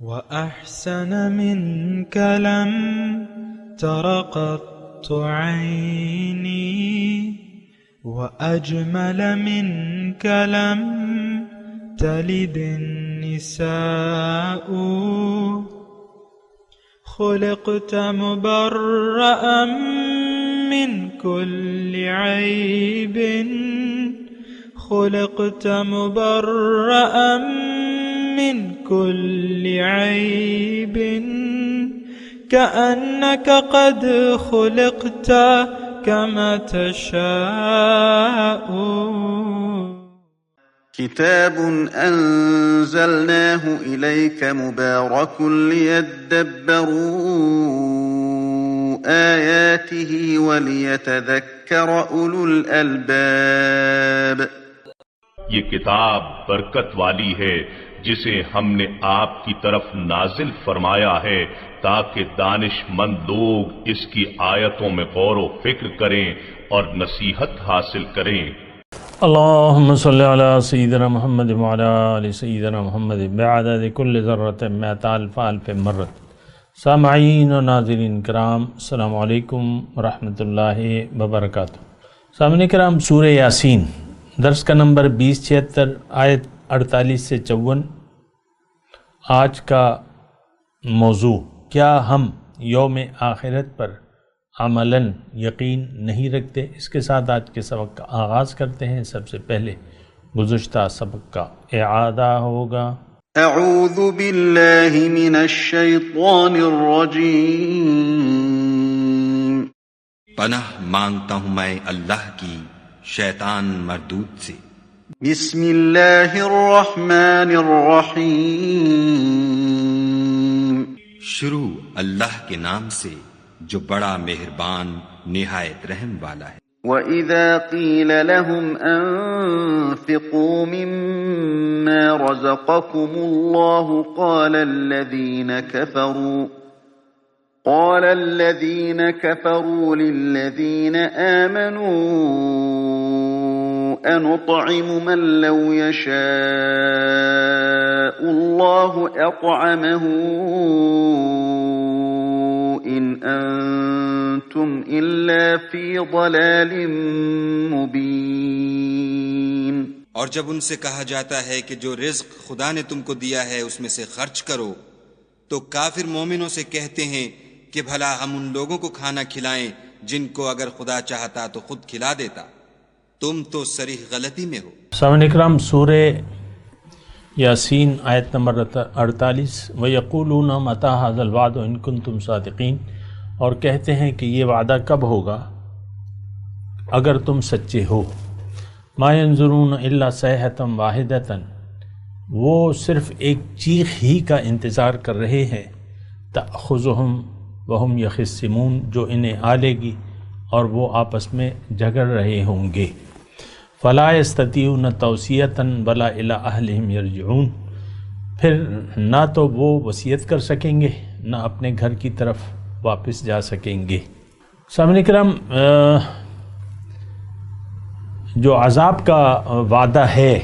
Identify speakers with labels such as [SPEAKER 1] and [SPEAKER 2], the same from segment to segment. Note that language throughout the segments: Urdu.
[SPEAKER 1] وأحسن منك لم تر قط عيني وأجمل منك لم تلد النساء خلقت مبرأ من كل عيب خلقت مبرأ من كل عيب كأنك قد خلقت كما تشاء.
[SPEAKER 2] كتاب أنزلناه إليك مبارك ليدبروا آياته وليتذكر أولو الألباب.
[SPEAKER 3] یہ کتاب برکت والی ہے جسے ہم نے آپ کی طرف نازل فرمایا ہے تاکہ دانش مند لوگ اس کی آیتوں میں غور و فکر کریں اور نصیحت حاصل کریں.
[SPEAKER 4] اللہم صلی علی سیدنا محمد وعلی آل سیدنا محمد بعدد کل ذرۃ مئۃ الف الف مرۃ. سامعین و ناظرین کرام، السلام علیکم ورحمۃ اللہ وبرکاتہ. سامعین کرام، سورہ یاسین درس کا نمبر 2076 آیت 48 سے 54. آج کا موضوع، کیا ہم یوم آخرت پر عملاً یقین نہیں رکھتے؟ اس کے ساتھ آج کے سبق کا آغاز کرتے ہیں. سب سے پہلے گزشتہ سبق کا اعادہ ہوگا.
[SPEAKER 2] اعوذ باللہ من الشیطان الرجیم.
[SPEAKER 5] پناہ مانگتا ہوں میں اللہ کی شیطان مردود سے.
[SPEAKER 2] بسم اللہ الرحمن الرحیم.
[SPEAKER 5] شروع اللہ کے نام سے جو بڑا مہربان نہایت رحم والا ہے.
[SPEAKER 2] وَإِذَا قِيلَ لَهُمْ أَنفِقُوا مِمَّا رَزَقَكُمُ اللَّهُ قَالَ الَّذِينَ كَفَرُوا لِلَّذِينَ آمَنُوا أَنُطْعِمُ مَن لَّوْ يَشَاءُ اللَّهُ أَطْعَمَهُ إِنْ أَنْتُمْ إِلَّا فِي ضَلَالٍ مُبِينٍ.
[SPEAKER 5] اور جب ان سے کہا جاتا ہے کہ جو رزق خدا نے تم کو دیا ہے اس میں سے خرچ کرو، تو کافر مومنوں سے کہتے ہیں کہ بھلا ہم ان لوگوں کو کھانا کھلائیں جن کو اگر خدا چاہتا تو خود کھلا دیتا. تم تو صریح غلطی میں ہو.
[SPEAKER 4] سامعین اکرام، سورہ یاسین آیت نمبر 48. وَيَقُولُونَ مَتَىٰ هَٰذَا الْوَعْدُ إِن كُنتُمْ صَادِقِينَ. اور کہتے ہیں کہ یہ وعدہ کب ہوگا اگر تم سچے ہو. مَا يَنظُرُونَ إِلَّا صَيْحَةً وَاحِدَةً. وہ صرف ایک چیخ ہی کا انتظار کر رہے ہیں. تَأْخُذُهُمْ وَهُمْ يَخِصِّمُونَ. جو انہیں آ لے گی اور وہ آپس میں جھگڑ رہے ہوں گے. فَلَا يَسْتَطِيعُونَ تَوْصِيَةً وَلَا إِلَىٰ أَهْلِهِمْ يَرْجِعُونَ. پھر نہ تو وہ وصیت کر سکیں گے نہ اپنے گھر کی طرف واپس جا سکیں گے. سامعین کرام، جو عذاب کا وعدہ ہے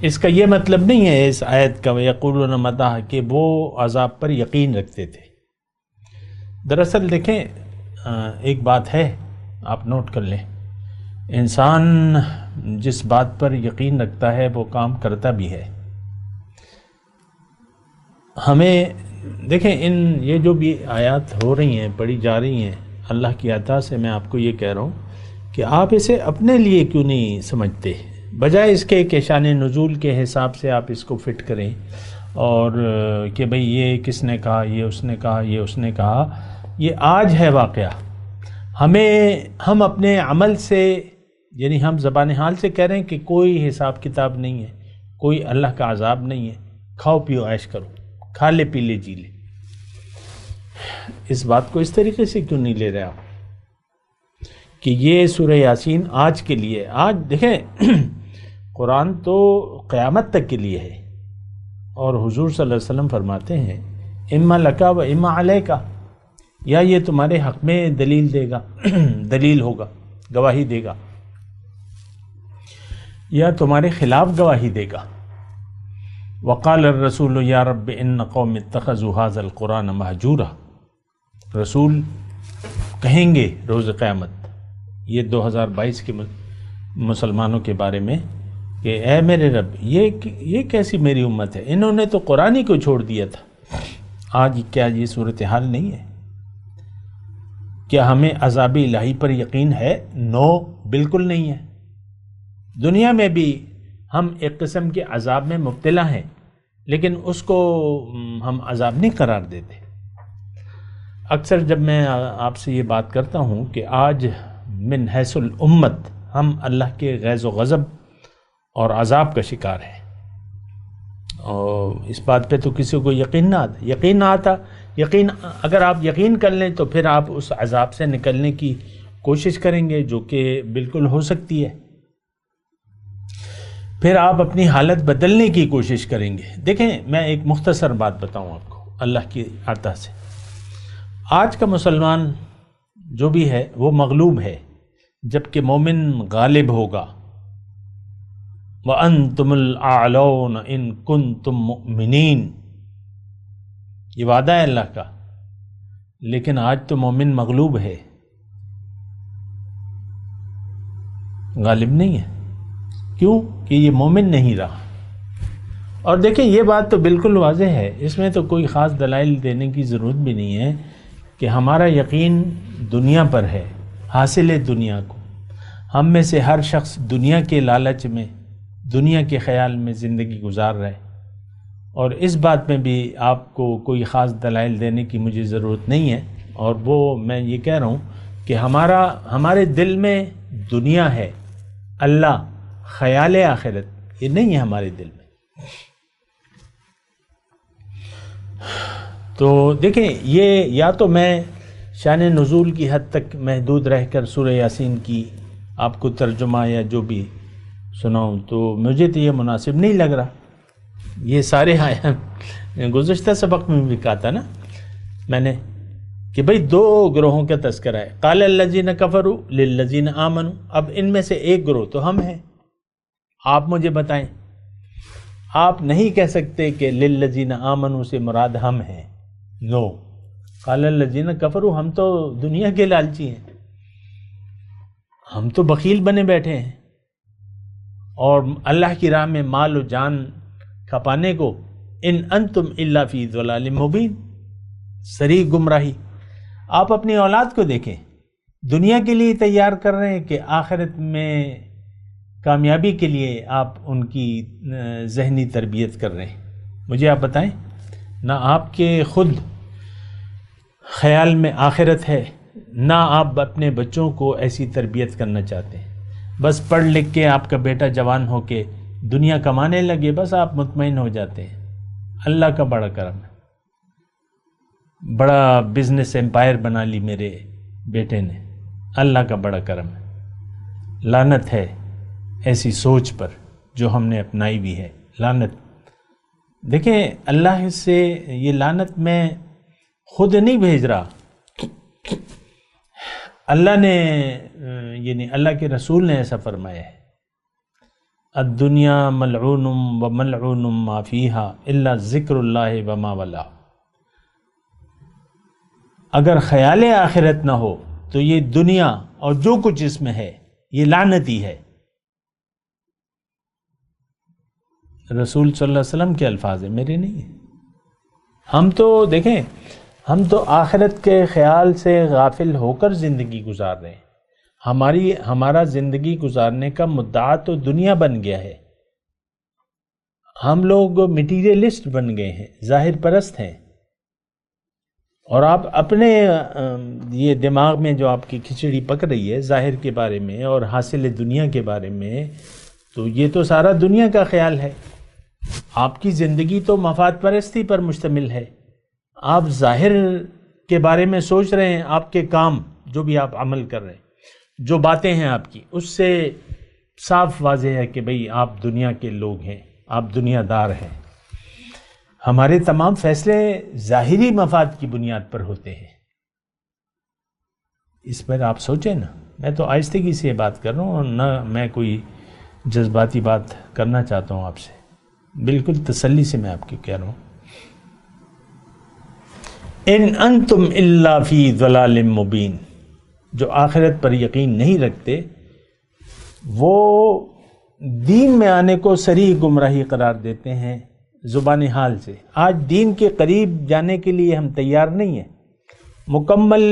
[SPEAKER 4] اس کا یہ مطلب نہیں ہے اس آیت کا وَيَقُولُونَ مَتَىٰ کہ وہ عذاب پر یقین رکھتے تھے. دراصل دیکھیں، ایک بات ہے آپ نوٹ کر لیں، انسان جس بات پر یقین رکھتا ہے وہ کام کرتا بھی ہے. ہمیں دیکھیں، یہ جو بھی آیات ہو رہی ہیں پڑھی جا رہی ہیں، اللہ کی عطا سے میں آپ کو یہ کہہ رہا ہوں کہ آپ اسے اپنے لیے کیوں نہیں سمجھتے، بجائے اس کے کہ شان نزول کے حساب سے آپ اس کو فٹ کریں اور کہ بھئی یہ کس نے کہا، یہ اس نے کہا، یہ اس نے کہا. یہ آج ہے واقعہ. ہم اپنے عمل سے، یعنی ہم زبان حال سے کہہ رہے ہیں کہ کوئی حساب کتاب نہیں ہے، کوئی اللہ کا عذاب نہیں ہے، کھاؤ پیو عیش کرو، کھا لے پی لے جی لے. اس بات کو اس طریقے سے کیوں نہیں لے رہے آپ کہ یہ سورہ یاسین آج کے لیے؟ آج دیکھیں، قرآن تو قیامت تک کے لیے ہے، اور حضور صلی اللہ علیہ وسلم فرماتے ہیں اما لکا و اما علیکا. یا یہ تمہارے حق میں دلیل دے گا، دلیل ہوگا، گواہی دے گا، یا تمہارے خلاف گواہی دے گا. وقال الرسول یا رب ان قوم اتخذوا هذا القرآن مہجورا، رسول کہیں گے روز قیامت یہ 2022 کے مسلمانوں کے بارے میں کہ اے میرے رب یہ کیسی میری امت ہے، انہوں نے تو قرآن ہی کو چھوڑ دیا تھا۔ آج کیا یہ صورتحال نہیں ہے؟ کیا ہمیں عذاب الہی پر یقین ہے؟ نو، بالکل نہیں ہے۔ دنیا میں بھی ہم ایک قسم کے عذاب میں مبتلا ہیں، لیکن اس کو ہم عذاب نہیں قرار دیتے۔ اکثر جب میں آپ سے یہ بات کرتا ہوں کہ آج من حیث الامت ہم اللہ کے غیظ و غضب اور عذاب کا شکار ہیں، اور اس بات پہ تو کسی کو یقین نہ آتا۔ اگر آپ یقین کر لیں تو پھر آپ اس عذاب سے نکلنے کی کوشش کریں گے، جو کہ بالکل ہو سکتی ہے۔ پھر آپ اپنی حالت بدلنے کی کوشش کریں گے۔ دیکھیں، میں ایک مختصر بات بتاؤں آپ کو اللہ کی عطا سے۔ آج کا مسلمان جو بھی ہے وہ مغلوب ہے، جبکہ مومن غالب ہوگا۔ وَأَنْتُمُ الْأَعْلَوْنَ إِن كُنْتُم مُؤْمِنِينَ، یہ وعدہ ہے اللہ کا، لیکن آج تو مومن مغلوب ہے، غالب نہیں ہے۔ کیوں؟ کہ یہ مومن نہیں رہا۔ اور دیکھیں، یہ بات تو بالکل واضح ہے، اس میں تو کوئی خاص دلائل دینے کی ضرورت بھی نہیں ہے کہ ہمارا یقین دنیا پر ہے، حاصل ہے دنیا کو۔ ہم میں سے ہر شخص دنیا کے لالچ میں، دنیا کے خیال میں زندگی گزار رہے، اور اس بات میں بھی آپ کو کوئی خاص دلائل دینے کی مجھے ضرورت نہیں ہے۔ اور وہ میں یہ کہہ رہا ہوں کہ ہمارے دل میں دنیا ہے، اللہ، خیال آخرت، یہ نہیں ہے ہمارے دل میں۔ تو دیکھیں، یہ یا تو میں شان نزول کی حد تک محدود رہ کر سورہ یاسین کی آپ کو ترجمہ یا جو بھی سناؤں، تو مجھے تو یہ مناسب نہیں لگ رہا۔ یہ سارے گزشتہ سبق میں بھی کہا تھا نا میں نے کہ بھئی دو گروہوں کا تذکرہ ہے، قال الذین کفروا للذین آمنوا، اب ان میں سے ایک گروہ تو ہم ہیں۔ آپ مجھے بتائیں، آپ نہیں کہہ سکتے کہ للذین آمنوا سے مراد ہم ہیں، نو، قال الذین کفروا، ہم تو دنیا کے لالچی ہیں، ہم تو بخیل بنے بیٹھے ہیں، اور اللہ کی راہ میں مال و جان کھپانے کو ان انتم الا فی ضلال مبین، صریح گمراہی۔ آپ اپنی اولاد کو دیکھیں، دنیا کے لیے تیار کر رہے ہیں کہ آخرت میں کامیابی کے لیے آپ ان کی ذہنی تربیت کر رہے ہیں۔ مجھے آپ بتائیں، نہ آپ کے خود خیال میں آخرت ہے، نہ آپ اپنے بچوں کو ایسی تربیت کرنا چاہتے ہیں۔ بس پڑھ لکھ کے آپ کا بیٹا جوان ہو کے دنیا کمانے لگے، بس آپ مطمئن ہو جاتے ہیں۔ اللہ کا بڑا کرم ہے، بڑا بزنس ایمپائر بنا لی میرے بیٹے نے، اللہ کا بڑا کرم ہے۔ لعنت ہے ایسی سوچ پر جو ہم نے اپنائی بھی ہے، لعنت۔ دیکھیں، اللہ سے یہ لعنت میں خود نہیں بھیج رہا، اللہ نے، یعنی اللہ کے رسول نے ایسا فرمایا ہے، الدنیا ملعون وملعون ما فیہا الا ذکر اللہ وما ولا۔ اگر خیال آخرت نہ ہو تو یہ دنیا اور جو کچھ اس میں ہے یہ لعنتی ہے۔ رسول صلی اللہ علیہ وسلم کے الفاظ ہیں، میرے نہیں ہیں۔ ہم تو دیکھیں، ہم تو آخرت کے خیال سے غافل ہو کر زندگی گزار رہے ہیں۔ ہمارا زندگی گزارنے کا مدعا تو دنیا بن گیا ہے۔ ہم لوگ مٹیریلسٹ بن گئے ہیں، ظاہر پرست ہیں، اور آپ اپنے یہ دماغ میں جو آپ کی کھچڑی پک رہی ہے ظاہر کے بارے میں اور حاصل دنیا کے بارے میں، تو یہ تو سارا دنیا کا خیال ہے۔ آپ کی زندگی تو مفاد پرستی پر مشتمل ہے۔ آپ ظاہر کے بارے میں سوچ رہے ہیں، آپ کے کام جو بھی آپ عمل کر رہے ہیں، جو باتیں ہیں آپ کی، اس سے صاف واضح ہے کہ بھئی آپ دنیا کے لوگ ہیں، آپ دنیا دار ہیں۔ ہمارے تمام فیصلے ظاہری مفاد کی بنیاد پر ہوتے ہیں۔ اس پر آپ سوچیں نا۔ میں تو آہستگی سے بات کر رہا ہوں، اور نہ میں کوئی جذباتی بات کرنا چاہتا ہوں آپ سے۔ بالکل تسلی سے میں آپ کی کہہ رہا ہوں، ان انتم الا فی ضلال مبین، جو آخرت پر یقین نہیں رکھتے وہ دین میں آنے کو صریح گمراہی قرار دیتے ہیں زبان حال سے۔ آج دین کے قریب جانے کے لیے ہم تیار نہیں ہیں، مکمل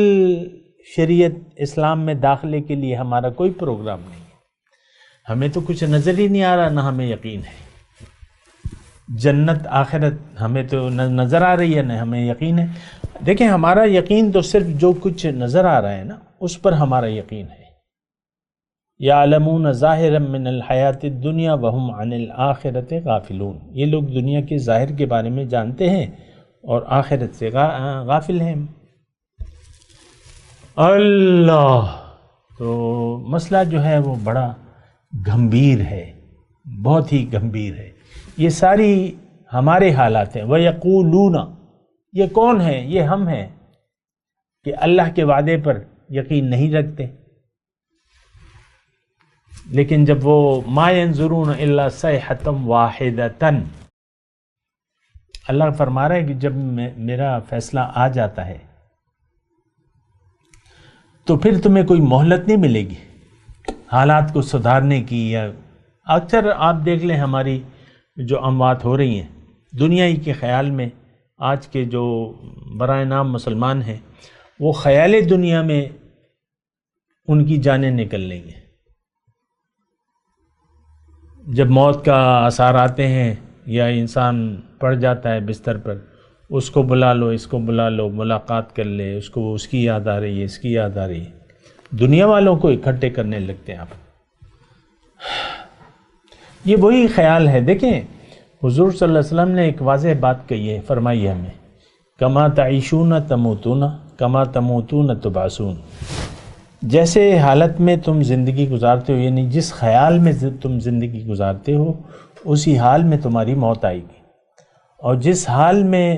[SPEAKER 4] شریعت اسلام میں داخلے کے لیے ہمارا کوئی پروگرام نہیں ہے، ہمیں تو کچھ نظر ہی نہیں آ رہا، نہ ہمیں یقین ہے۔ جنت آخرت ہمیں تو نہ نظر آ رہی ہے نہ ہمیں یقین ہے۔ دیکھیں ہمارا یقین تو صرف جو کچھ نظر آ رہا ہے نا اس پر ہمارا یقین ہے۔ یعلمون ظاہرا من الحیات الدنیا وہم عن الآخرۃ غافلون، یہ لوگ دنیا کے ظاہر کے بارے میں جانتے ہیں اور آخرت سے غافل ہیں۔ اللہ، تو مسئلہ جو ہے وہ بڑا گمبھیر ہے، بہت ہی گمبھیر ہے۔ یہ ساری ہمارے حالات ہیں۔ وَيَقُولُونَ، یہ کون ہے؟ یہ ہم ہیں کہ اللہ کے وعدے پر یقین نہیں رکھتے، لیکن جب وہ مَا يَنظُرُونَ إِلَّا صَيْحَةً وَاحِدَةً، اللہ فرما رہا ہے کہ جب میرا فیصلہ آ جاتا ہے تو پھر تمہیں کوئی مہلت نہیں ملے گی حالات کو سدھارنے کی۔ یا اکثر آپ دیکھ لیں ہماری جو اموات ہو رہی ہیں دنیا ہی کے خیال میں، آج کے جو برائے نام مسلمان ہیں وہ خیال دنیا میں ان کی جانیں نکل رہی ہیں۔ جب موت کا آثار آتے ہیں یا انسان پڑ جاتا ہے بستر پر، اس کو بلا لو، اس کو بلا لو، ملاقات کر لے، اس کو اس کی یاد آ رہی ہے، اس کی یاد آ رہی ہے، دنیا والوں کو اکٹھے کرنے لگتے ہیں آپ۔ یہ وہی خیال ہے۔ دیکھیں حضور صلی اللہ علیہ وسلم نے ایک واضح بات کہی ہے، فرمائی ہے ہمیں، کما تعیشون تموتون کما تموتون تبعثون، جیسے حالت میں تم زندگی گزارتے ہو، یعنی جس خیال میں تم زندگی گزارتے ہو اسی حال میں تمہاری موت آئے گی، اور جس حال میں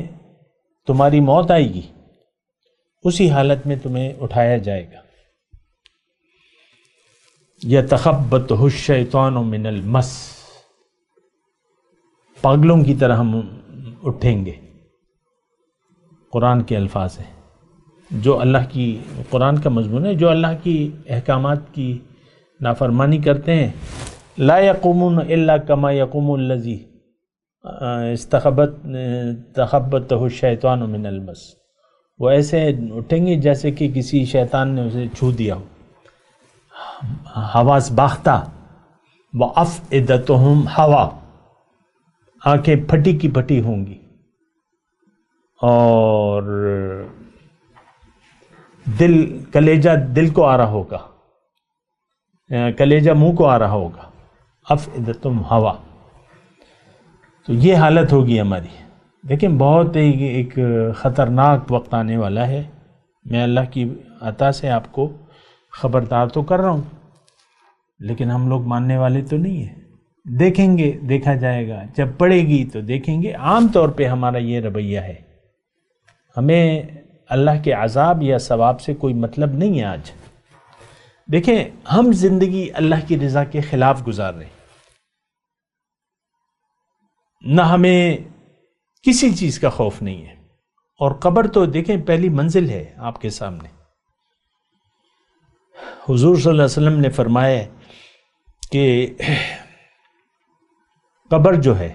[SPEAKER 4] تمہاری موت آئے گی اسی حالت میں تمہیں اٹھایا جائے گا۔ یتخبطہ الشیطان من المس، پاگلوں کی طرح ہم اٹھیں گے، قرآن کے الفاظ ہیں، جو اللہ کی، قرآن کا مضمون ہے، جو اللہ کی احکامات کی نافرمانی کرتے ہیں، لا یقومون الا کما یقوم الذی تخبطہ الشیطان من المس، وہ ایسے اٹھیں گے جیسے کہ کسی شیطان نے اسے چھو دیا ہو۔ حواس باختہ، وَأَفْئِدَتُهُمْ ہوا، آنکھیں پھٹی کی پھٹی ہوں گی، اور دل، کلیجہ دل کو آ رہا ہوگا، کلیجہ منہ کو آ رہا ہوگا، افئدتم ہوا۔ تو یہ حالت ہوگی ہماری۔ دیکھیں بہت ایک خطرناک وقت آنے والا ہے۔ میں اللہ کی عطا سے آپ کو خبردار تو کر رہا ہوں، لیکن ہم لوگ ماننے والے تو نہیں ہیں۔ دیکھیں گے، دیکھا جائے گا، جب پڑے گی تو دیکھیں گے۔ عام طور پہ ہمارا یہ رویہ ہے، ہمیں اللہ کے عذاب یا ثواب سے کوئی مطلب نہیں ہے آج۔ دیکھیں ہم زندگی اللہ کی رضا کے خلاف گزار رہے ہیں، نہ ہمیں کسی چیز کا خوف نہیں ہے، اور قبر تو دیکھیں پہلی منزل ہے آپ کے سامنے۔ حضور صلی اللہ علیہ وسلم نے فرمایا کہ قبر جو ہے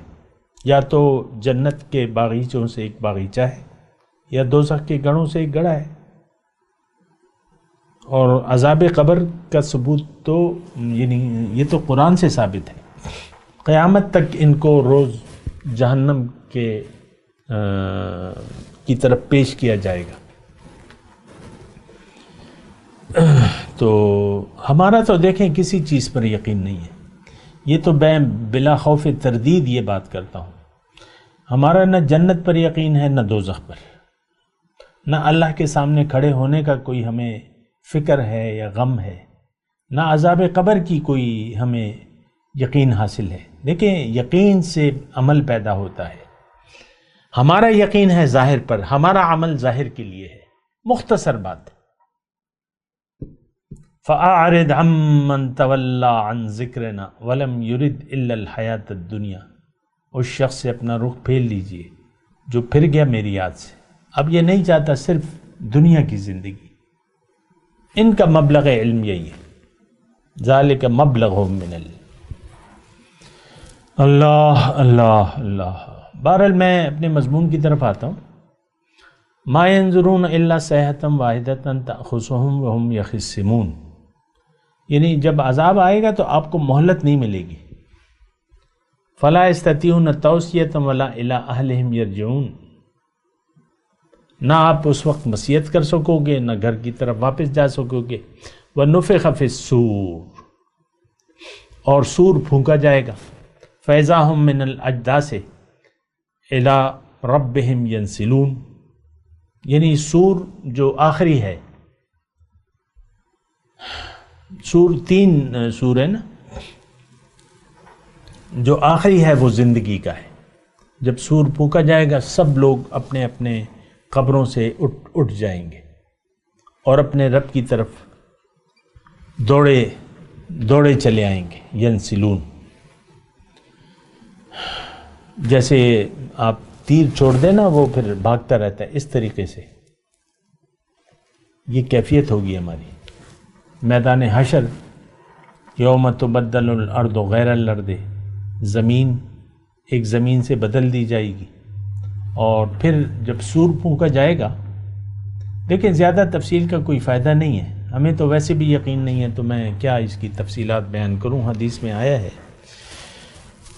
[SPEAKER 4] یا تو جنت کے باغیچوں سے ایک باغیچہ ہے یا دوزخ کے گڑھوں سے ایک گڑھا ہے، اور عذاب قبر کا ثبوت تو یعنی یہ تو قرآن سے ثابت ہے، قیامت تک ان کو روز جہنم کی طرف پیش کیا جائے گا۔ تو ہمارا تو دیکھیں کسی چیز پر یقین نہیں ہے، یہ تو میں بلا خوف تردید یہ بات کرتا ہوں۔ ہمارا نہ جنت پر یقین ہے، نہ دوزخ پر، نہ اللہ کے سامنے کھڑے ہونے کا کوئی ہمیں فکر ہے یا غم ہے، نہ عذاب قبر کی کوئی ہمیں یقین حاصل ہے۔ دیکھیں یقین سے عمل پیدا ہوتا ہے، ہمارا یقین ہے ظاہر پر، ہمارا عمل ظاہر کے لیے ہے۔ مختصر بات، فَأَعْرِضْ عَمَّنْ تَوَلَّى عَنْ ذِكْرِنَا وَلَمْ يُرِدْ إِلَّا الْحَيَاةَ الدُّنْيَا، اس شخص سے اپنا رخ پھیر لیجئے جو پھر گیا میری یاد سے۔ اب یہ نہیں چاہتا صرف دنیا کی زندگی، ان کا مبلغ علم یہی ہے، ذالک مبلغہم من اللہ اللہ اللہ۔ بہرحال میں اپنے مضمون کی طرف آتا ہوں۔ ما ینظرون الا صیحۃ واحدۃ تأخذہم وہم یخصمون، یعنی جب عذاب آئے گا تو آپ کو مہلت نہیں ملے گی۔ فلا یستطیعون توصیۃ ولا الی اہلہم یرجعون، نہ آپ اس وقت وصیت کر سکو گے نہ گھر کی طرف واپس جا سکو گے۔ وَنُفِخَ فِي الصُّورِ، اور سور پھونکا جائے گا۔ فَإِذَا هُم مِّنَ الْأَجْدَاثِ إِلَىٰ رَبِّهِمْ يَنْسِلُونَ، یعنی سور جو آخری ہے، سور 3 سور ہے نا، جو آخری ہے وہ زندگی کا ہے۔ جب سور پھونکا جائے گا سب لوگ اپنے اپنے قبروں سے اٹھ جائیں گے اور اپنے رب کی طرف دوڑے چلے آئیں گے۔ ینسلون، جیسے آپ تیر چھوڑ دیں نا وہ پھر بھاگتا رہتا ہے، اس طریقے سے یہ کیفیت ہوگی ہماری۔ میدان حشر، یوم تبدل الارض غیر الارض، زمین ایک زمین سے بدل دی جائے گی، اور پھر جب سور پھونکا جائے گا، دیکھیں زیادہ تفصیل کا کوئی فائدہ نہیں ہے، ہمیں تو ویسے بھی یقین نہیں ہے تو میں کیا اس کی تفصیلات بیان کروں، حدیث میں آیا ہے۔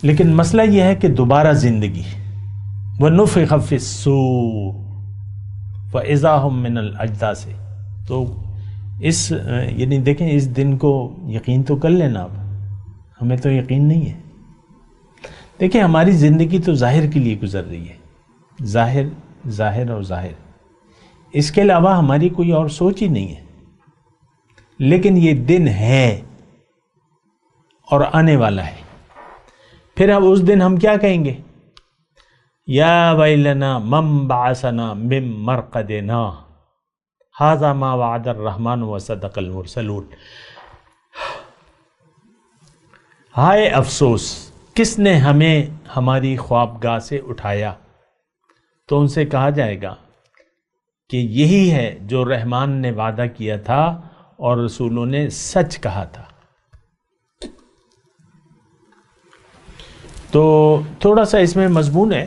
[SPEAKER 4] لیکن مسئلہ یہ ہے کہ دوبارہ زندگی، وَنُفِخَ فِي الصُّورِ فَإِذَا هُم مِّنَ الْأَجْدَاثِ، تو یعنی دیکھیں اس دن کو یقین تو کر لینا، اب ہمیں تو یقین نہیں ہے۔ دیکھیں ہماری زندگی تو ظاہر کے لیے گزر رہی ہے، ظاہر اور ظاہر، اس کے علاوہ ہماری کوئی اور سوچ ہی نہیں ہے۔ لیکن یہ دن ہے اور آنے والا ہے، پھر اب اس دن ہم کیا کہیں گے؟ یا ویلنا من بعثنا من مرقدنا ھذا ما وعد الرحمن وصدق المرسلون، ہائے افسوس، کس نے ہمیں ہماری خوابگاہ سے اٹھایا؟ تو ان سے کہا جائے گا کہ یہی ہے جو رحمان نے وعدہ کیا تھا اور رسولوں نے سچ کہا تھا۔ تو تھوڑا سا اس میں مضمون ہے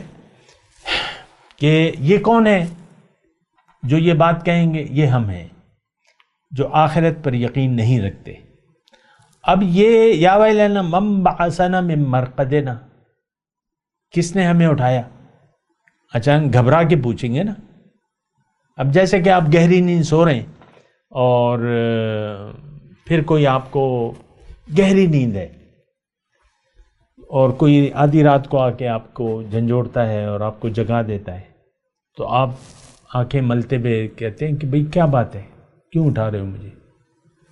[SPEAKER 4] کہ یہ کون ہے جو یہ بات کہیں گے؟ یہ ہم ہیں جو آخرت پر یقین نہیں رکھتے۔ اب یہ یا ویلنا من بعثنا من مرقدنا، کس نے ہمیں اٹھایا؟ اچانک گھبرا کے پوچھیں گے نا۔ اب جیسے کہ آپ گہری نیند سو رہے ہیں اور پھر کوئی آپ کو گہری نیند ہے اور کوئی آدھی رات کو آ کے آپ کو جھنجھوڑتا ہے اور آپ کو جگا دیتا ہے، تو آپ آنکھیں ملتے ہوئے کہتے ہیں کہ بھئی کیا بات ہے، کیوں اٹھا رہے ہو مجھے،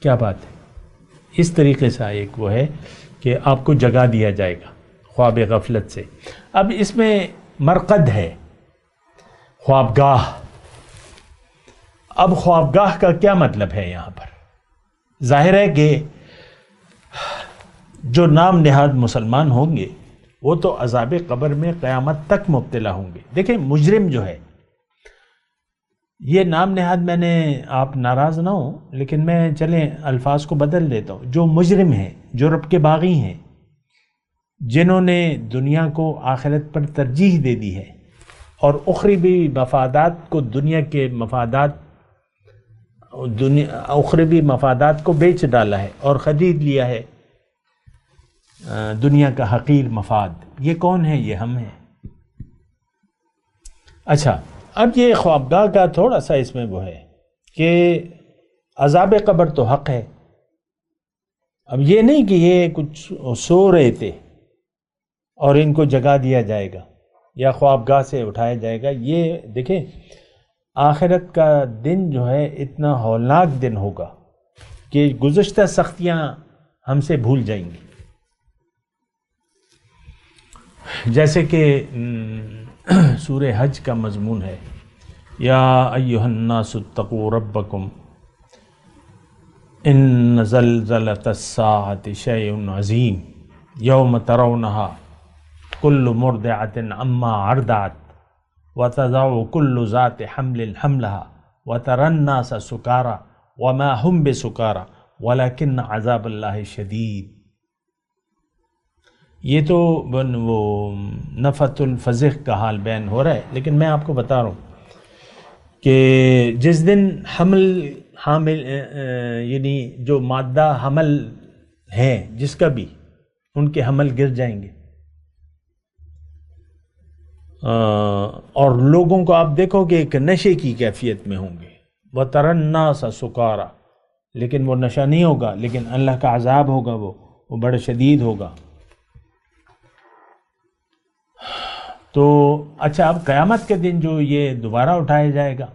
[SPEAKER 4] کیا بات ہے؟ اس طریقے سے ایک وہ ہے کہ آپ کو جگا دیا جائے گا خواب غفلت سے۔ اب اس میں مرقد ہے، خوابگاہ۔ اب خوابگاہ کا کیا مطلب ہے یہاں پر؟ ظاہر ہے کہ جو نام نہاد مسلمان ہوں گے وہ تو عذاب قبر میں قیامت تک مبتلا ہوں گے۔ دیکھیں مجرم جو ہے، یہ نام نہاد میں نے، آپ ناراض نہ ہوں لیکن میں چلیں الفاظ کو بدل دیتا ہوں، جو مجرم ہیں، جو رب کے باغی ہیں، جنہوں نے دنیا کو آخرت پر ترجیح دے دی ہے اور اخروی مفادات کو دنیا کے مفادات، اخروی مفادات کو بیچ ڈالا ہے اور خرید لیا ہے دنیا کا حقیر مفاد۔ یہ کون ہے؟ یہ ہم ہیں۔ اچھا، اب یہ خوابگاہ کا تھوڑا سا اس میں وہ ہے کہ عذاب قبر تو حق ہے۔ اب یہ نہیں کہ یہ کچھ سو رہے تھے اور ان کو جگا دیا جائے گا یا خوابگاہ سے اٹھایا جائے گا۔ یہ دیکھیں آخرت کا دن جو ہے اتنا ہولناک دن ہوگا کہ گزشتہ سختیاں ہم سے بھول جائیں گی۔ جیسے کہ سورہ حج کا مضمون ہے، یا ایھا الناس اتقوا ربکم ان زلزلۃ الساعۃ شیء عظیم یوم ترونھا کل مرضعۃ عما ارضعت وتضع کل ذات حمل حملها وترى الناس سکارى وما هم بسکارى ولكن عذاب اللہ شدید. یہ تو وہ نفت الفزق کا حال بیان ہو رہا ہے، لیکن میں آپ کو بتا رہا ہوں کہ جس دن حامل یعنی جو مادہ حمل ہے جس کا بھی، ان کے حمل گر جائیں گے، اور لوگوں کو آپ دیکھو کہ ایک نشے کی کیفیت میں ہوں گے. وَتَرَى النَّاسَ سُكَارَى، لیکن وہ نشہ نہیں ہوگا، لیکن اللہ کا عذاب ہوگا، وہ بڑا شدید ہوگا. تو اچھا، اب قیامت کے دن جو یہ دوبارہ اٹھایا جائے گا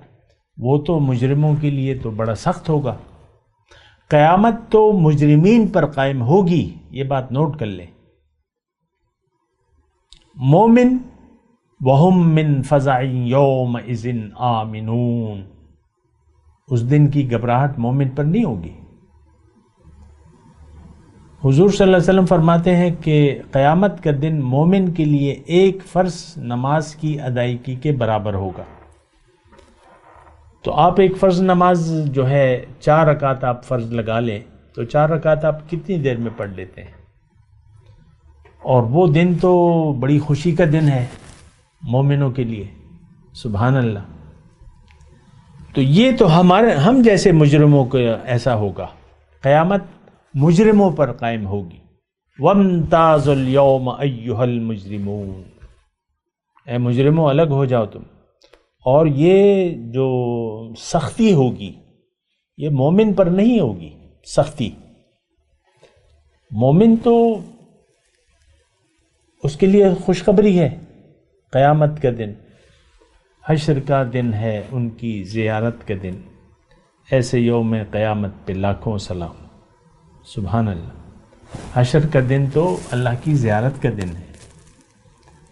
[SPEAKER 4] وہ تو مجرموں کے لیے تو بڑا سخت ہوگا. قیامت تو مجرمین پر قائم ہوگی، یہ بات نوٹ کر لیں. مومن وَهُم مِّن فَزَعٍ يَوْمَئِذٍ آمِنُونَ، اس دن کی گھبراہٹ مومن پر نہیں ہوگی. حضور صلی اللہ علیہ وسلم فرماتے ہیں کہ قیامت کا دن مومن کے لیے ایک فرض نماز کی ادائیگی کے برابر ہوگا. تو آپ ایک فرض نماز جو ہے 4 رکعت آپ فرض لگا لیں تو 4 رکعت آپ کتنی دیر میں پڑھ لیتے ہیں؟ اور وہ دن تو بڑی خوشی کا دن ہے مومنوں کے لیے. سبحان اللہ. تو یہ تو ہم جیسے مجرموں کو ایسا ہوگا. قیامت مجرموں پر قائم ہوگی. وَامْتَازُوا الْيَوْمَ أَيُّهَا الْمُجْرِمُونَ، اے مجرموں الگ ہو جاؤ تم. اور یہ جو سختی ہوگی یہ مومن پر نہیں ہوگی. سختی مومن تو اس کے لیے خوشخبری ہے. قیامت کا دن حشر کا دن ہے، ان کی زیارت کا دن. ایسے یوم قیامت پہ لاکھوں سلام. سبحان اللہ. حشر کا دن تو اللہ کی زیارت کا دن ہے.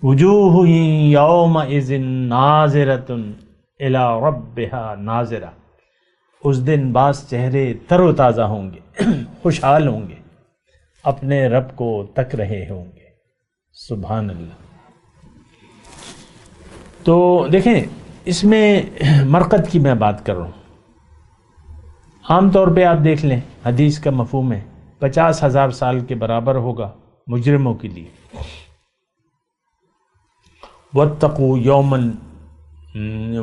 [SPEAKER 4] وجوہ یومئذ ناظرۃ الی ربها ناظرہ، اس دن بعض چہرے تر و تازہ ہوں گے، خوشحال ہوں گے، اپنے رب کو تک رہے ہوں گے. سبحان اللہ. تو دیکھیں اس میں مرقد کی میں بات کر رہا ہوں. عام طور پہ آپ دیکھ لیں حدیث کا مفہوم ہے 50,000 سال کے برابر ہوگا مجرموں کے لیے. وَاتَّقُوا يَوْمًا،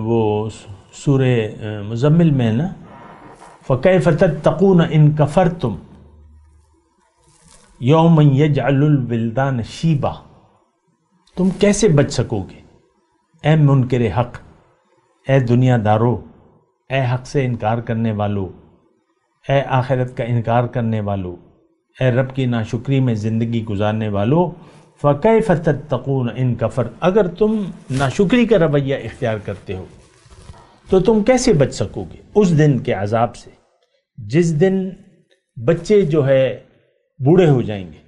[SPEAKER 4] وہ سورہ مزمل میں نا، فَكَيْفَ تَتَّقُونَ إِن كَفَرْتُمْ يَوْمًا يَجْعَلُ الْوِلْدَانَ شِيبًا، تم کیسے بچ سکو گے اے منکر حق، اے دنیا دارو، اے حق سے انکار کرنے والو، اے آخرت کا انکار کرنے والو، اے رب کی ناشکری میں زندگی گزارنے والو. فَكَيْفَ تَتَّقُونَ إِن كَفَرْتُمْ، اگر تم ناشکری کا رویہ اختیار کرتے ہو تو تم کیسے بچ سکو گے اس دن کے عذاب سے، جس دن بچے جو ہے بوڑھے ہو جائیں گے.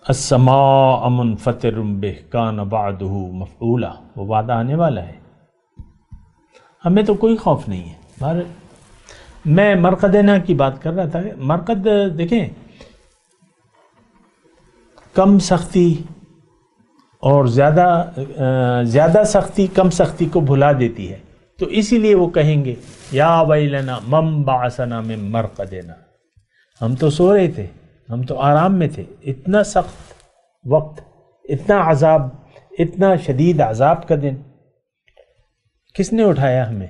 [SPEAKER 4] السماء منفطر بہ کان وعدہ مفعولا، وہ وعدہ آنے والا ہے. ہمیں تو کوئی خوف نہیں ہے. میں مرقدنا کی بات کر رہا تھا. مرقد دیکھیں کم سختی اور زیادہ سختی کم سختی کو بھلا دیتی ہے. تو اسی لیے وہ کہیں گے یا ویلنا من بعثنا من مرقدنا، ہم تو سو رہے تھے، ہم تو آرام میں تھے. اتنا سخت وقت، اتنا عذاب، اتنا شدید عذاب کا دن کس نے اٹھایا ہمیں؟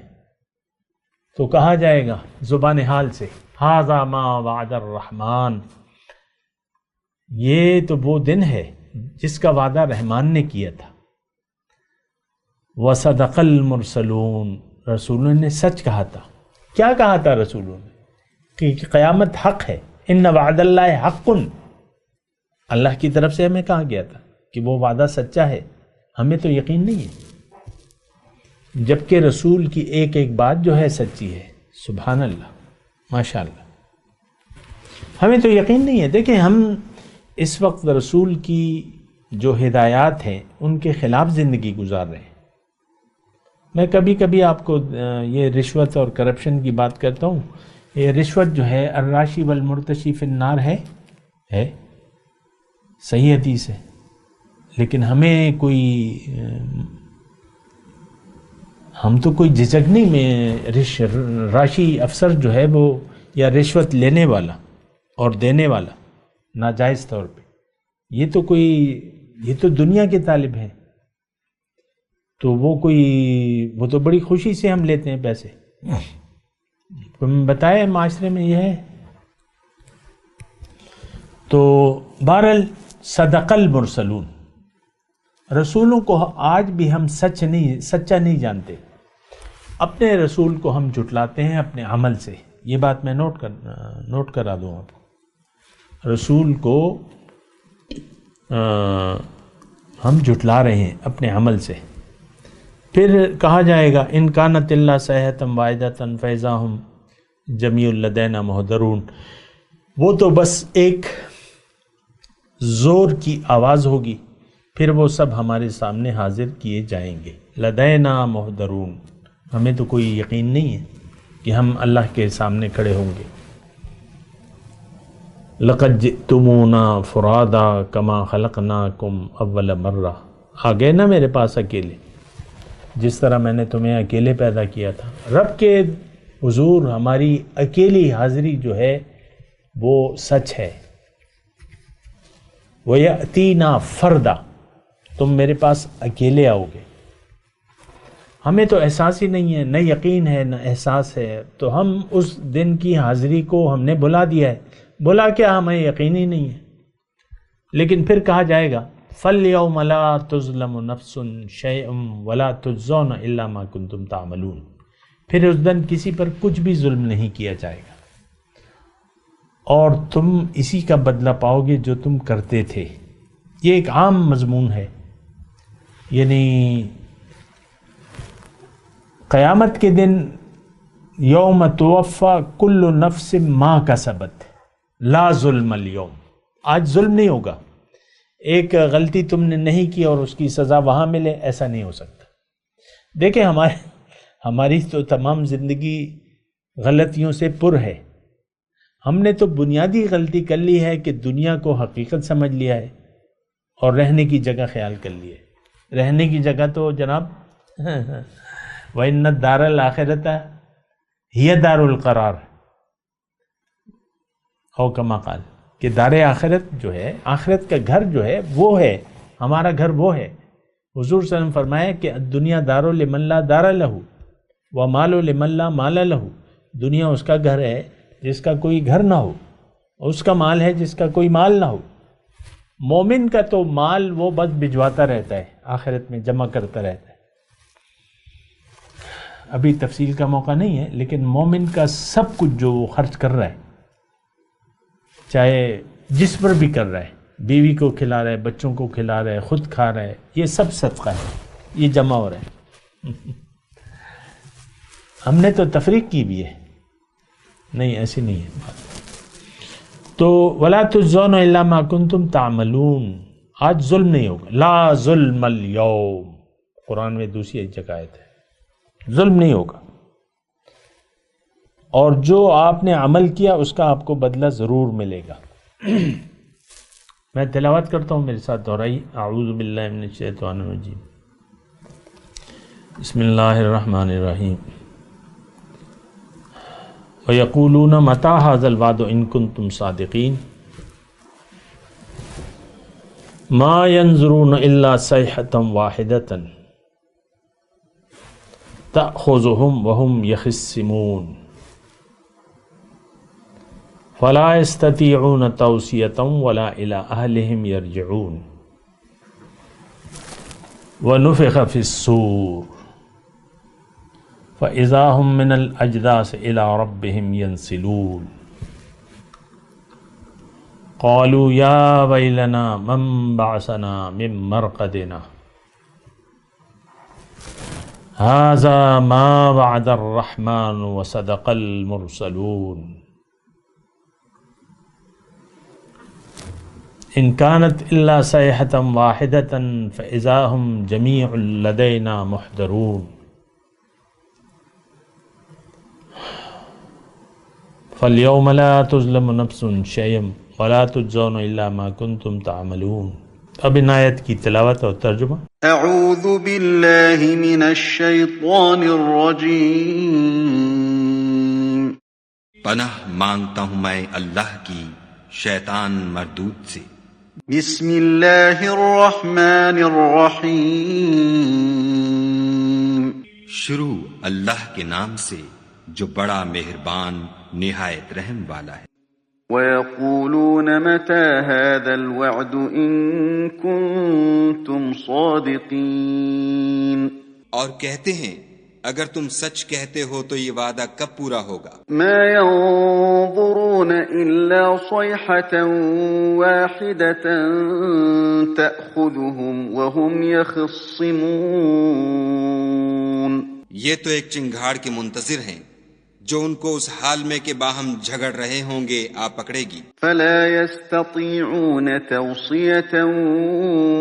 [SPEAKER 4] تو کہا جائے گا زبان حال سے ھذا ما وعد الرحمن، یہ تو وہ دن ہے جس کا وعدہ رحمان نے کیا تھا. وصدق المرسلون، رسولوں نے سچ کہا تھا. کیا کہا تھا رسولوں نے؟ کہ قیامت حق ہے. ان وعد اللہ حق، اللہ کی طرف سے ہمیں کہا گیا تھا کہ وہ وعدہ سچا ہے. ہمیں تو یقین نہیں ہے، جبکہ رسول کی ایک ایک بات جو ہے سچی ہے. سبحان اللہ، ماشاء اللہ. ہمیں تو یقین نہیں ہے. دیکھیں ہم اس وقت رسول کی جو ہدایات ہیں ان کے خلاف زندگی گزار رہے ہیں. میں کبھی کبھی آپ کو یہ رشوت اور کرپشن کی بات کرتا ہوں. یہ رشوت جو ہے الراشی والمرتشی فی النار ہے. ہے، صحیح حدیث ہے، لیکن ہمیں ہم تو کوئی جھجک نہیں میں راشی افسر جو ہے وہ یا رشوت لینے والا اور دینے والا ناجائز طور پہ، یہ تو دنیا کے طالب ہیں، تو وہ تو بڑی خوشی سے ہم لیتے ہیں پیسے. بتائے معاشرے میں یہ ہے. تو بہرحال صدق المرسلون، رسولوں کو آج بھی ہم سچا نہیں جانتے. اپنے رسول کو ہم جھٹلاتے ہیں اپنے عمل سے. یہ بات میں نوٹ کرا دوں آپ کو. رسول کو ہم جھٹلا رہے ہیں اپنے عمل سے. پھر کہا جائے گا ان کانت اللہ صیحۃ واحدۃ فاذا ہم جمیع لدینا محضرون، وہ تو بس ایک زور کی آواز ہوگی، پھر وہ سب ہمارے سامنے حاضر کیے جائیں گے. لدینا محضرون، ہمیں تو کوئی یقین نہیں ہے کہ ہم اللہ کے سامنے کھڑے ہوں گے. لقد جئتمونا فرادا کما خلقناکم اول مرہ، آ گئے نا میرے پاس اکیلے، جس طرح میں نے تمہیں اکیلے پیدا کیا تھا. رب کے حضور ہماری اکیلی حاضری جو ہے وہ سچ ہے. وَيَأْتِينَا فَرْدًا، تم میرے پاس اکیلے آؤ گے. ہمیں تو احساس ہی نہیں ہے، نہ یقین ہے نہ احساس ہے، تو ہم اس دن کی حاضری کو ہم نے بلا دیا ہے. بلا کیا، ہمیں یقین ہی نہیں ہے. لیکن پھر کہا جائے گا فَالْيَوْمَ لَا تُظْلَمُ نَفْسٌ شَيْئًا وَلَا تُجْزَوْنَ إِلَّا مَا كُنْتُمْ تَعْمَلُونَ. پھر اس دن کسی پر کچھ بھی ظلم نہیں کیا جائے گا، اور تم اسی کا بدلہ پاؤ گے جو تم کرتے تھے. یہ ایک عام مضمون ہے، یعنی قیامت کے دن یوم توفی کل نفس ما کسبت لا ظلم اليوم، آج ظلم نہیں ہوگا. ایک غلطی تم نے نہیں کی اور اس کی سزا وہاں ملے، ایسا نہیں ہو سکتا. دیکھیں ہماری تو تمام زندگی غلطیوں سے پر ہے. ہم نے تو بنیادی غلطی کر لی ہے کہ دنیا کو حقیقت سمجھ لیا ہے اور رہنے کی جگہ خیال کر لی ہے. رہنے کی جگہ تو جناب وَإِنَّ الدَّارَ الْآخِرَةَ هِيَ دَارُ الْقَرَارِ، او کما قال، کہ دار آخرت جو ہے، آخرت کا گھر جو ہے وہ ہے، ہمارا گھر وہ ہے. حضور صلی اللہ علیہ وسلم فرمایا کہ الدنیا دار لمن لا دار لہ ومال لمن لا مال لہ. دنیا اس کا گھر ہے جس کا کوئی گھر نہ ہو، اس کا مال ہے جس کا کوئی مال نہ ہو. مومن کا تو مال وہ بس بھجواتا رہتا ہے، آخرت میں جمع کرتا رہتا ہے. ابھی تفصیل کا موقع نہیں ہے، لیکن مومن کا سب کچھ جو وہ خرچ کر رہا ہے، چاہے جس پر بھی کر رہا ہے، بیوی کو کھلا رہا ہے، بچوں کو کھلا رہا ہے، خود کھا رہا ہے، یہ سب صدقہ ہے، یہ جمع ہو رہا ہے. ہم نے تو تفریق کی بھی ہے، نہیں ایسی نہیں ہے بات. تو وَلَا تُجْزَوْنَ إِلَّا مَا كُنْتُمْ تَعْمَلُونَ، آج ظلم نہیں ہوگا. لا ظلم اليوم، قرآن میں دوسری ایک جگہ آیت ہے، ظلم نہیں ہوگا. اور جو آپ نے عمل کیا اس کا آپ کو بدلہ ضرور ملے گا. میں تلاوت کرتا ہوں، میرے ساتھ دہرائی. اعوذ باللہ من الشیطان الرجیم، بسم اللہ الرحمن الرحیم. وَيَقُولُونَ مَتَىٰ هَٰذَا الْوَعْدُ إِن كُنتُمْ صَادِقِينَ مَا يَنظُرُونَ إِلَّا صَيْحَةً وَاحِدَةً تَأْخُذُهُمْ وَهُمْ يَخِصِّمُونَ فَلَا يَسْتَطِيعُونَ تَوْصِيَةً وَلَا إِلَىٰ أَهْلِهِمْ يَرْجِعُونَ وَنُفِخَ فِي الصُّورِ فَإِذَا هُمْ مِنَ الْأَجْدَاثِ إِلَىٰ رَبِّهِمْ يَنْسِلُونَ قَالُوا يَا وَيْلَنَا مَنْ بَعَثَنَا مِنْ مَرْقَدِنَا هَٰذَا مَا وَعَدَ الرَّحْمَٰنُ وَصَدَقَ الْمُرْسَلُونَ إِن كَانَتْ إِلَّا صَيْحَةً وَاحِدَةً فَإِذَا هُمْ جَمِيعٌ لَدَيْنَا مُحْضَرُونَ فَالْيَوْمَ لَا تُظْلَمُ نَفْسٌ شَيْئًا ولا تجزون الا ما کنتم تعملون۔ اب ان آیت کی تلاوت اور ترجمہ۔
[SPEAKER 2] اعوذ باللہ من الشیطان الرجیم۔
[SPEAKER 5] پناہ مانگتا ہوں میں اللہ کی شیطان مردود سے۔
[SPEAKER 2] بسم اللہ الرحمن الرحیم۔
[SPEAKER 5] شروع اللہ کے نام سے جو بڑا مہربان نہایت رحم والا ہے۔
[SPEAKER 2] وَيَقُولُونَ مَتَى هَذَا الْوَعْدُ إِن كُنتُمْ صَادِقِينَ۔
[SPEAKER 5] اور کہتے ہیں اگر تم سچ کہتے ہو تو یہ وعدہ کب پورا ہوگا؟
[SPEAKER 2] مَا يَنظُرُونَ إِلَّا صَيْحَةً وَاحِدَةً تَأْخُذُهُمْ وَهُمْ يَخِصِّمُونَ۔
[SPEAKER 5] یہ تو ایک چنگھاڑ کے منتظر ہیں جو ان کو اس حال میں کہ باہم جھگڑ رہے ہوں گے آ پکڑے گی۔
[SPEAKER 2] فَلَا يَسْتَطِيعُونَ تَوْصِيَةً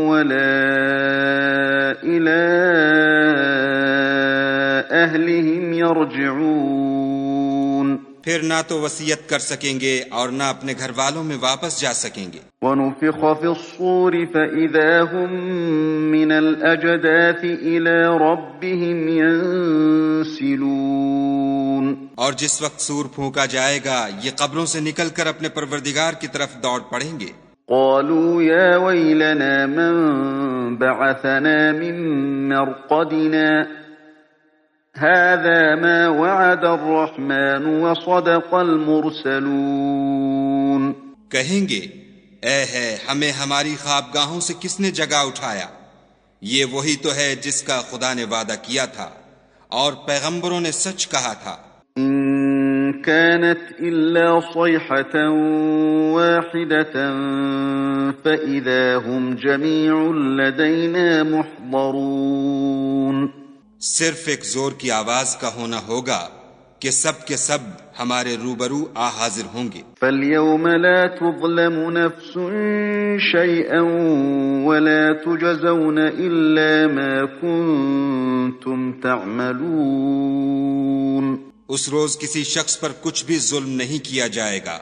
[SPEAKER 2] وَلَا إِلَىٰ أَهْلِهِمْ يَرْجِعُونَ۔
[SPEAKER 5] پھر نہ تو وصیت کر سکیں گے اور نہ اپنے گھر والوں میں واپس جا سکیں گے۔
[SPEAKER 2] وَنُفِخَ فِي الصُّورِ فَإِذَا هُم مِّنَ الْأَجْدَاثِ إِلَىٰ رَبِّهِمْ يَنسِلُونَ۔
[SPEAKER 5] اور جس وقت سور پھونکا جائے گا یہ قبروں سے نکل کر اپنے پروردگار کی طرف دوڑ پڑیں گے۔
[SPEAKER 2] قَالُوا يَا وَيْلَنَا مَن بَعَثَنَا مِن مَّرْقَدِنَا هَٰذَا مَا وَعَدَ الرَّحْمَٰنُ وَصَدَقَ الْمُرْسَلُونَ۔
[SPEAKER 5] کہیں گے اے ہے ہمیں ہماری خوابگاہوں سے کس نے جگا اٹھایا، یہ وہی تو ہے جس کا خدا نے وعدہ کیا تھا اور پیغمبروں نے سچ کہا تھا۔
[SPEAKER 2] إِن كَانَتْ إِلَّا صَيْحَةً وَاحِدَةً فَإِذَا هُمْ جَمِيعٌ لَدَيْنَا مُحْضَرُونَ۔
[SPEAKER 5] صرف ایک زور کی آواز کا ہونا ہوگا کہ سب کے سب ہمارے روبرو آ حاضر ہوں گے۔
[SPEAKER 2] فَالْيَوْمَ لَا تُظْلَمُ نَفْسٌ شَيْئًا وَلَا تُجْزَوْنَ إِلَّا مَا كُنتُمْ تَعْمَلُونَ۔
[SPEAKER 5] اس روز کسی شخص پر کچھ بھی ظلم نہیں کیا جائے گا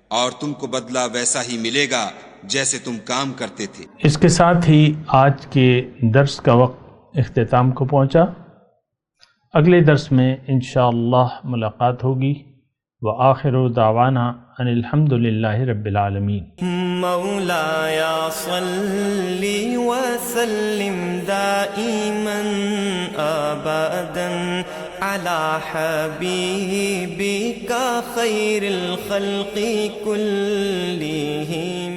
[SPEAKER 5] اور تم کو بدلہ ویسا ہی ملے گا جیسے تم کام کرتے تھے۔
[SPEAKER 4] اس کے ساتھ ہی آج کے درس کا وقت اختتام کو پہنچا۔ اگلے درس میں انشاءاللہ ملاقات ہوگی۔ وآخر دعوانا ان الحمد للہ رب العالمین۔
[SPEAKER 1] مولایا صلی وسلم دائما ابدا علی حبیبک خیر الخلق کلہم۔